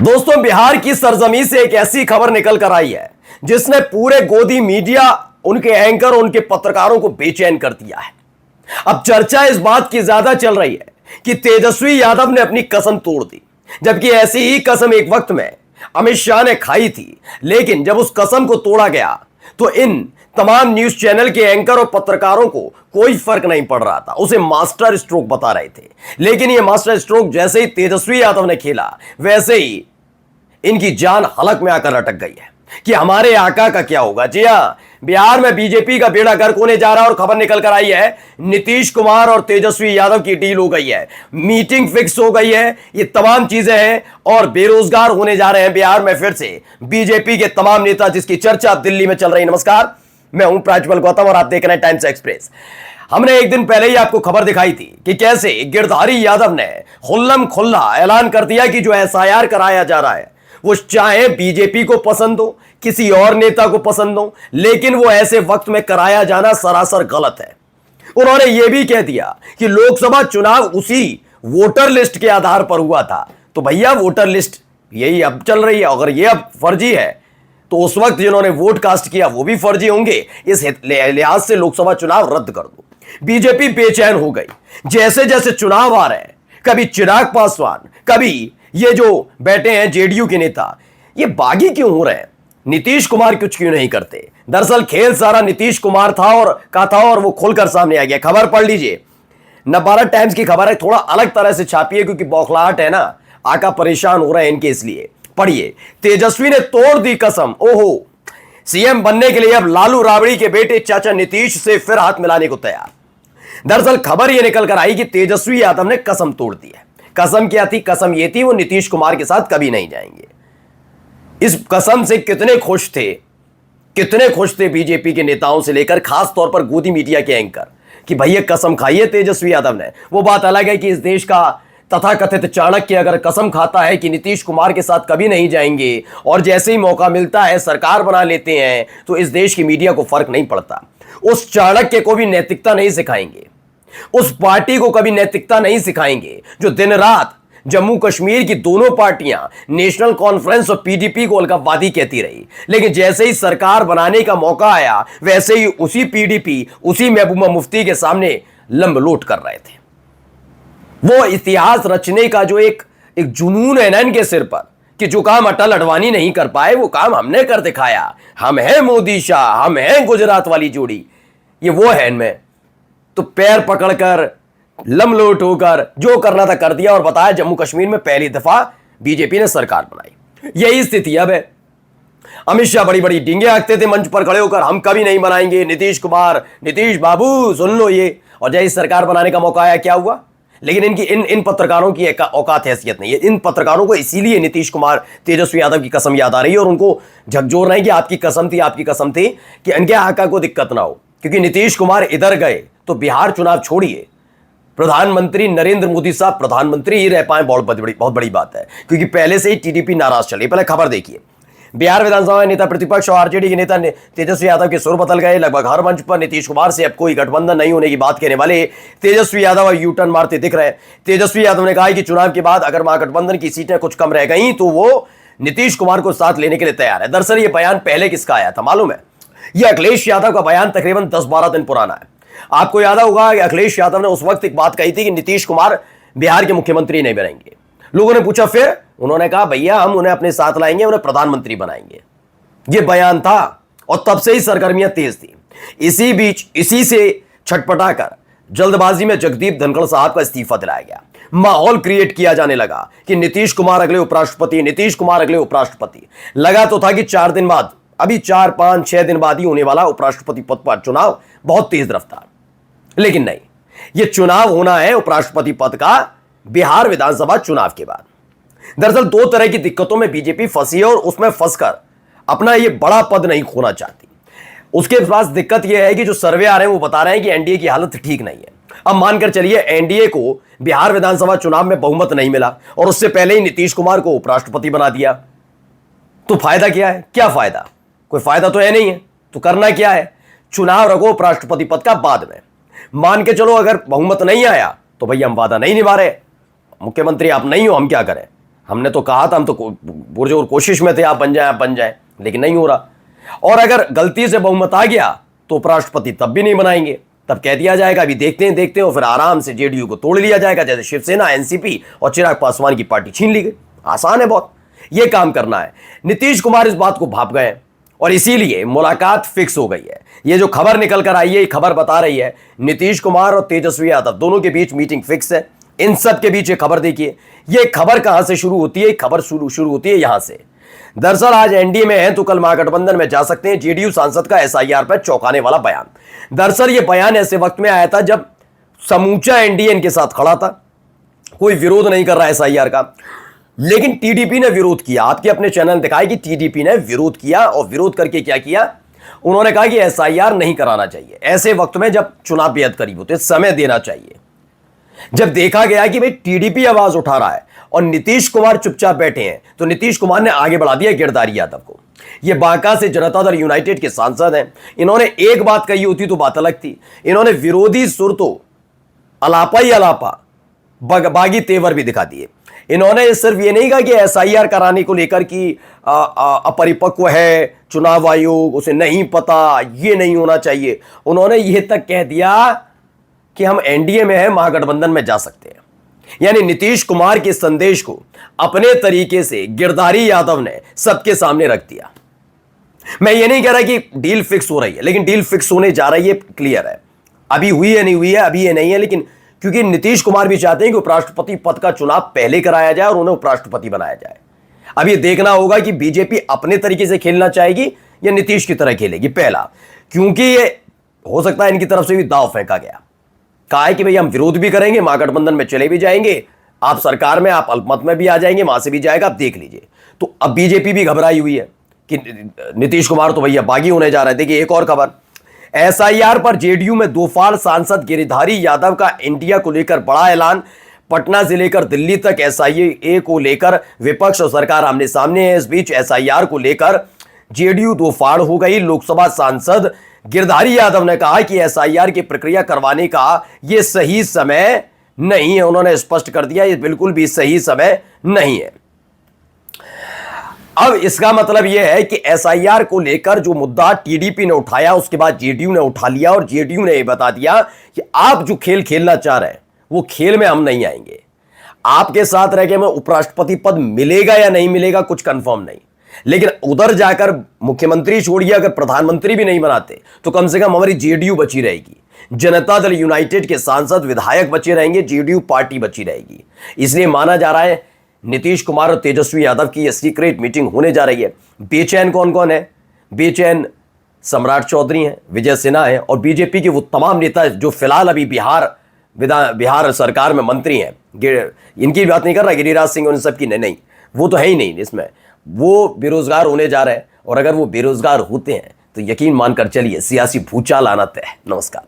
दोस्तों, बिहार की सरजमी से एक ऐसी खबर निकल कर आई है जिसने पूरे गोदी मीडिया, उनके एंकर, उनके पत्रकारों को बेचैन कर दिया है। अब चर्चा इस बात की ज्यादा चल रही है कि तेजस्वी यादव ने अपनी कसम तोड़ दी, जबकि ऐसी ही कसम एक वक्त में अमित शाह ने खाई थी। लेकिन जब उस कसम को तोड़ा गया तो इन तमाम न्यूज चैनल के एंकर और पत्रकारों को कोई फर्क नहीं पड़ रहा था, उसे मास्टर स्ट्रोक बता रहे थे। लेकिन यह मास्टर स्ट्रोक जैसे ही तेजस्वी यादव ने खेला, वैसे ही इनकी जान हलक में आकर अटक गई है कि हमारे आका का क्या होगा। जी हां, बिहार में बीजेपी का बेड़ा गर्क होने जा रहा है और खबर निकल कर आई है नीतीश कुमार और तेजस्वी यादव की डील हो गई है, मीटिंग फिक्स हो गई है, ये तमाम चीजें हैं और बेरोजगार होने जा रहे हैं बिहार में फिर से बीजेपी के तमाम नेता, जिसकी चर्चा दिल्ली में चल रही है। नमस्कार, मैं हूं प्राज्वल गौतम और आप देख रहे हैं टाइम्स एक्सप्रेस। हमने एक दिन पहले ही आपको खबर दिखाई थी कि कैसे गिरधारी यादव ने खुल्लम खुल्ला ऐलान कर दिया कि जो एसआईआर कराया जा रहा है वो चाहे बीजेपी को पसंद हो, किसी और नेता को पसंद हो, लेकिन वो ऐसे वक्त में कराया जाना सरासर गलत है। उन्होंने यह भी कह दिया कि लोकसभा चुनाव उसी वोटर लिस्ट के आधार पर हुआ था। तो भैया, वोटर लिस्ट यही अब चल रही है, अगर ये अब फर्जी है तो उस वक्त जिन्होंने वोट कास्ट किया वो भी फर्जी होंगे। इस लिहाज से लोकसभा चुनाव रद्द कर दो। बीजेपी बेचैन हो गई। जैसे जैसे चुनाव आ रहे हैं, कभी चिराग पासवान, कभी ये जो बैठे हैं जेडीयू के नेता, ये बागी क्यों हो रहे हैं? नीतीश कुमार कुछ क्यों नहीं करते? दरअसल खेल सारा नीतीश कुमार था और वो खुलकर सामने आ गया। खबर पढ़ लीजिए, नवभारत टाइम्स की खबर है, थोड़ा अलग तरह से छापी है क्योंकि बौखलाहट है ना, आका परेशान हो रहे हैं इनके, इसलिए पढ़िए। तेजस्वी ने तोड़ दी कसम, ओहो, सीएम बनने के लिए अब लालू राबड़ी के बेटे चाचा नीतीश से फिर हाथ मिलाने को तैयार। दरअसल खबर यह निकल कर आई कि तेजस्वी यादव ने कसम तोड़ दी है। कसम क्या थी? कसम यह थी वो नीतीश कुमार के साथ कभी नहीं जाएंगे। इस कसम से कितने खुश थे बीजेपी के नेताओं से लेकर खास तौर पर गोदी मीडिया के एंकर कि भैया कसम खाई है तेजस्वी यादव ने। वो बात अलग है कि इस देश का तथाकथित चाणक्य अगर कसम खाता है कि नीतीश कुमार के साथ कभी नहीं जाएंगे और जैसे ही मौका मिलता है सरकार बना लेते हैं, तो इस देश की मीडिया को फर्क नहीं पड़ता। उस चाणक्य को भी नैतिकता नहीं सिखाएंगे, उस पार्टी को कभी नैतिकता नहीं सिखाएंगे जो दिन रात जम्मू कश्मीर की दोनों पार्टियां नेशनल कॉन्फ्रेंस और पीडीपी को अलगाववादी कहती रही। लेकिन जैसे ही सरकार बनाने का मौका आया, वैसे ही उसी पीडीपी, उसी महबूबा मुफ्ती के सामने लंबलोट कर रहे थे। वो इतिहास रचने का जो एक जुनून है ना इनके सिर पर, कि जो काम अटल अडवाणी नहीं कर पाए वो काम हमने कर दिखाया, हम हैं मोदी शाह, हम हैं गुजरात वाली जोड़ी, ये वो है इनमें। तो पैर पकड़कर, लमलोट होकर जो करना था कर दिया और बताया जम्मू कश्मीर में पहली दफा बीजेपी ने सरकार बनाई। यही स्थिति अब है। अमित शाह बड़ी बड़ी डींगे हाँकते थे मंच पर खड़े होकर, हम कभी नहीं बनाएंगे, नीतीश कुमार, नीतीश बाबू सुन लो ये। और जैसे सरकार बनाने का मौका आया, क्या हुआ? लेकिन इनकी इन पत्रकारों की औकात हैसियत नहीं है। इन पत्रकारों को इसीलिए नीतीश कुमार, तेजस्वी यादव की कसम याद आ रही है और उनको झकझोर रहे हैं कि आपकी कसम थी कि इनके आका को दिक्कत ना हो। क्योंकि नीतीश कुमार इधर गए तो बिहार चुनाव छोड़िए, प्रधानमंत्री नरेंद्र मोदी साहब प्रधानमंत्री ही रह पाए, बहुत बड़ी बात है। क्योंकि पहले से ही टीडीपी नाराज चली। पहले खबर देखिए, बिहार विधानसभा में नेता प्रतिपक्ष और आरजेडी के नेता तेजस्वी यादव के सुर बदल गए। लगभग हर मंच पर नीतीश कुमार से अब कोई गठबंधन नहीं होने की बात कहने वाले तेजस्वी यादव अब यू टर्न मारते दिख रहे। तेजस्वी यादव ने कहा कि चुनाव के बाद अगर महागठबंधन की सीटें कुछ कम रह गई तो वो नीतीश कुमार को साथ लेने के लिए तैयार है। दरअसल ये बयान पहले किसका आया था मालूम है? यह अखिलेश यादव का बयान तकरीबन 10-12 दिन पुराना है। आपको याद होगा कि अखिलेश यादव ने उस वक्त एक बात कही थी कि नीतीश कुमार बिहार के मुख्यमंत्री नहीं बनेंगे। लोगों ने पूछा फिर, उन्होंने कहा भैया हम उन्हें अपने साथ लाएंगे, उन्हें प्रधानमंत्री बनाएंगे। यह बयान था और तब से ही सरगर्मियां तेज थी। इसी बीच इसी से छटपटाकर जल्दबाजी में जगदीप धनखड़ साहब का इस्तीफा दिलाया गया। माहौल क्रिएट किया जाने लगा कि नीतीश कुमार अगले उपराष्ट्रपति, नीतीश कुमार अगले उपराष्ट्रपति। लगा तो था कि 4 दिन बाद, अभी 4, 5, 6 दिन बाद ही होने वाला उपराष्ट्रपति पद पर चुनाव, बहुत तेज रफ्तार। लेकिन नहीं, यह चुनाव होना है उपराष्ट्रपति पद का बिहार विधानसभा चुनाव के बाद। दरअसल 2 तरह की दिक्कतों में बीजेपी फंसी है और उसमें फंसकर अपना यह बड़ा पद नहीं खोना चाहती। उसके पास दिक्कत यह है कि जो सर्वे आ रहे हैं वो बता रहे हैं कि एनडीए की हालत ठीक नहीं है। अब मानकर चलिए एनडीए को बिहार विधानसभा चुनाव में बहुमत नहीं मिला और उससे पहले ही नीतीश कुमार को उपराष्ट्रपति बना दिया, तो फायदा क्या है? क्या फायदा? कोई फायदा तो है नहीं है। तो करना क्या है? चुनाव रखो उपराष्ट्रपति पद का बाद में। मान के चलो अगर बहुमत नहीं आया तो भैया हम वादा नहीं निभा रहे, मुख्यमंत्री आप नहीं हो, हम क्या करें? हमने तो कहा था, हम तो पुरजोर कोशिश में थे आप बन जाए, आप बन जाए, लेकिन नहीं हो रहा। और अगर गलती से बहुमत आ गया तो उपराष्ट्रपति तब भी नहीं बनाएंगे, तब कह दिया जाएगा अभी देखते हैं और फिर आराम से जेडीयू को तोड़ लिया जाएगा, जैसे शिवसेना, एनसीपी और चिराग पासवान की पार्टी छीन ली गई। आसान है बहुत, यह काम करना है। नीतीश कुमार इस बात को भाप गए और इसीलिए मुलाकात फिक्स हो गई है। ये जो खबर निकल कर आई है, ये खबर बता रही है नीतीश कुमार और तेजस्वी यादव दोनों के बीच मीटिंग फिक्स है। इन सब के बीच ये खबर देखिए, ये खबर कहां से शुरू होती है? खबर शुरू होती है यहां से। दरअसल आज एनडीए में है तो कल महागठबंधन में जा सकते हैं। जेडीयू सांसद का एसआईआर पर चौंकाने वाला बयान। दरअसल यह बयान ऐसे वक्त में आया था जब समूचा एनडीए इनके साथ खड़ा था, कोई विरोध नहीं कर रहा एसआईआर का, लेकिन टीडीपी ने विरोध किया। आपके अपने चैनल ने दिखाया कि टीडीपी ने विरोध किया, और विरोध करके क्या किया? उन्होंने कहा कि एसआईआर नहीं कराना चाहिए ऐसे वक्त में जब चुनाव बेहद करीब होते, समय देना चाहिए। जब देखा गया कि भाई टीडीपी आवाज उठा रहा है और नीतीश कुमार चुपचाप बैठे हैं, तो नीतीश कुमार ने आगे बढ़ा दिया गिरधारी यादव को। ये बांका से जनता दल यूनाइटेड के सांसद हैं। इन्होंने एक बात कही होती तो बात अलग थी। इन्होंने विरोधी सुर तो अलापा ही अलापा, बागी तेवर भी दिखा दिए। इन्होंने सिर्फ ये नहीं कहा कि एसआईआर कराने को लेकर कि अपरिपक्व है चुनाव आयोग, उसे नहीं पता, ये नहीं होना चाहिए। उन्होंने यह तक कह दिया कि हम एनडीए में हैं, महागठबंधन में जा सकते हैं। यानी नीतीश कुमार के संदेश को अपने तरीके से गिरधारी यादव ने सबके सामने रख दिया। मैं ये नहीं कह रहा कि डील फिक्स हो रही है, लेकिन डील फिक्स होने जा रही है, क्लियर है। अभी हुई है नहीं हुई है, अभी ये नहीं है, लेकिन क्योंकि नीतीश कुमार भी चाहते हैं कि उपराष्ट्रपति पद का चुनाव पहले कराया जाए और उन्हें उपराष्ट्रपति बनाया जाए। अब ये देखना होगा कि बीजेपी अपने तरीके से खेलना चाहेगी या नीतीश की तरह खेलेगी, पहला। क्योंकि ये हो सकता है इनकी तरफ से भी दांव फेंका गया, कहा है कि भाई हम विरोध भी करेंगे, महागठबंधन में चले भी जाएंगे, आप सरकार में, आप अल्पमत में भी आ जाएंगे, वहां से भी जाएगा, आप देख लीजिए। तो अब बीजेपी भी घबराई हुई है कि नीतीश कुमार तो भैया बागी होने जा रहे हैं। देखिए एक और खबर, एसआईआर पर जेडीयू में दोफाड़, सांसद गिरिधारी यादव का इंडिया को लेकर बड़ा ऐलान। पटना से लेकर दिल्ली तक एसआईए को लेकर विपक्ष और सरकार आमने सामने है। इस बीच एसआईआर को लेकर जेडीयू दोफाड़ हो गई। लोकसभा सांसद गिरधारी यादव ने कहा कि एसआईआर की प्रक्रिया करवाने का यह सही समय नहीं है। उन्होंने स्पष्ट कर दिया, यह बिल्कुल भी सही समय नहीं है। अब इसका मतलब यह है कि एसआईआर को लेकर जो मुद्दा टीडीपी ने उठाया, उसके बाद जेडीयू ने उठा लिया और जेडीयू ने यह बता दिया कि आप जो खेल खेलना चाह रहे हैं वो खेल में हम नहीं आएंगे। आपके साथ रह के हमें उपराष्ट्रपति पद मिलेगा या नहीं मिलेगा कुछ कंफर्म नहीं, लेकिन उधर जाकर मुख्यमंत्री छोड़िए, अगर प्रधानमंत्री भी नहीं बनाते तो कम से कम हमारी जेडीयू बची रहेगी, जनता दल यूनाइटेड के सांसद विधायक बचे रहेंगे, जेडीयू पार्टी बची रहेगी। इसलिए माना जा रहा है नीतीश कुमार और तेजस्वी यादव की यह सीक्रेट मीटिंग होने जा रही है। बेचैन कौन कौन है? बेचैन सम्राट चौधरी हैं, विजय सिन्हा हैं और बीजेपी के वो तमाम नेता जो फिलहाल अभी बिहार सरकार में मंत्री हैं। इनकी बात नहीं कर रहा, गिरिराज सिंह उन सब की नहीं, वो तो है ही नहीं इसमें। वो बेरोजगार होने जा रहे हैं और अगर वो बेरोजगार होते हैं तो यकीन मानकर चलिए सियासी भूचाल आना तय है। नमस्कार।